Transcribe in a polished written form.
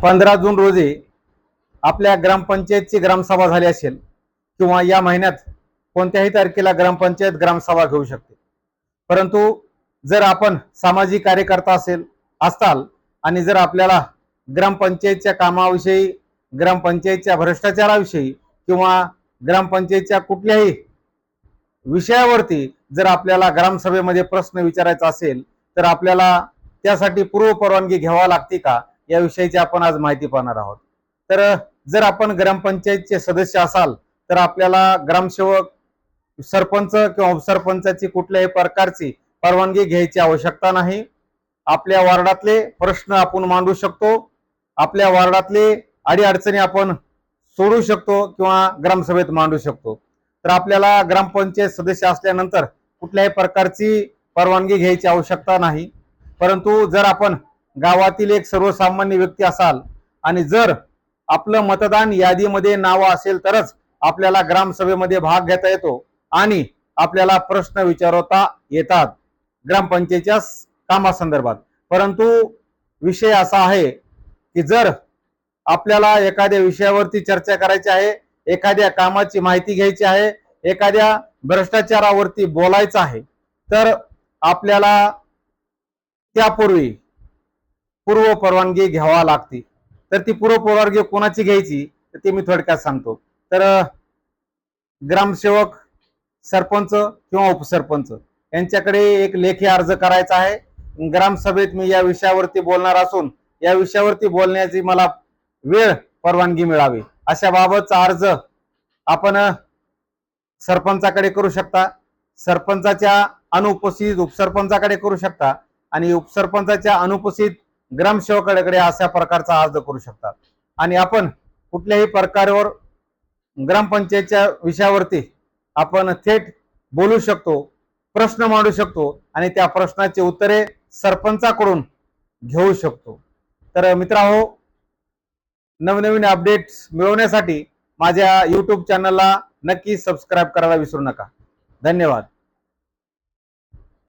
15 जून रोजी आपल्या ग्रामपंचायतची ग्रामसभा झाली असेल किंवा या महिन्यात कोणत्याही तारखेला ग्रामपंचायत ग्रामसभा घेऊ शकते। परंतु जर आपण सामाजिक कार्यकर्ता असताल आणि जर आपल्याला ग्रामपंचायतच्या कामाविषयी, ग्रामपंचायतच्या भ्रष्टाचाराविषयी किंवा ग्रामपंचायतच्या कुठल्याही विषयावरती जर आपल्याला ग्रामसभेमध्ये प्रश्न विचारायचा असेल तर आपल्याला त्यासाठी पूर्व परवानगी घ्यावी लागते का, याविषयीची आपण आज माहिती पाहणार आहोत। तर जर आपण ग्रामपंचायतचे सदस्य असाल तर आपल्याला ग्रामसेवक, सरपंच किंवा उपसरपंचाची कुठल्याही प्रकारची परवानगी घ्यायची आवश्यकता नाही। आपल्या वार्डातले प्रश्न आपण मांडू शकतो, आपल्या वार्डातले अडीअडचणी आपण सोडू शकतो किंवा ग्रामसभेत मांडू शकतो। तर आपल्याला ग्रामपंचायत सदस्य असल्यानंतर कुठल्याही प्रकारची परवानगी घ्यायची आवश्यकता नाही। परंतु जर आपण गावातील एक सर्वसामान्य व्यक्ती असाल आणि जर आपलं मतदान यादीमध्ये नाव असेल तरच आपल्याला ग्रामसभेमध्ये भाग घेता येतो आणि आपल्याला प्रश्न विचारता येतात ग्रामपंचायतीच्या कामासंदर्भात। परंतु विषय असा आहे की जर आपल्याला एखाद्या विषयावरती चर्चा करायची आहे, एखाद्या कामाची माहिती घ्यायची आहे, एखाद्या भ्रष्टाचारावरती बोलायचं आहे, तर आपल्याला त्यापूर्वी पूर्व परवानगी घ्यावी लागते। तर ती पूर्व परवानगी कोणाची घ्यायची ते मी थोडक्यात सांगतो। तर ग्रामसेवक, सरपंच किंवा उपसरपंच यांच्याकडे एक लेखी अर्ज करायचा आहे, ग्रामसभेत मी या विषयावरती बोलणार असून या विषयावरती बोलण्याची मला वेळ परवानगी मिळावी, अशा बाबतचा अर्ज आपण सरपंचाकडे करू शकता, सरपंचाच्या अनुपस्थित उपसरपंचाकडे करू शकता आणि उपसरपंचाच्या अनुपस्थित ग्रामसेवकाकडे अशा प्रकारचा अर्ज करू शकता। आणि आपण कुठल्याही प्रकारावर ग्रामपंचायतच्या विषयावरती आपण थेट बोलू शकतो, प्रश्न मांडू शकतो आणि त्या प्रश्नाची उत्तरे सरपंचाकडून घेऊ शकतो। तर मित्रांनो, नवनवीन अपडेट्स मिळवण्यासाठी माझ्या YouTube चॅनलला नक्की सबस्क्राईब करायला विसरू नका। धन्यवाद।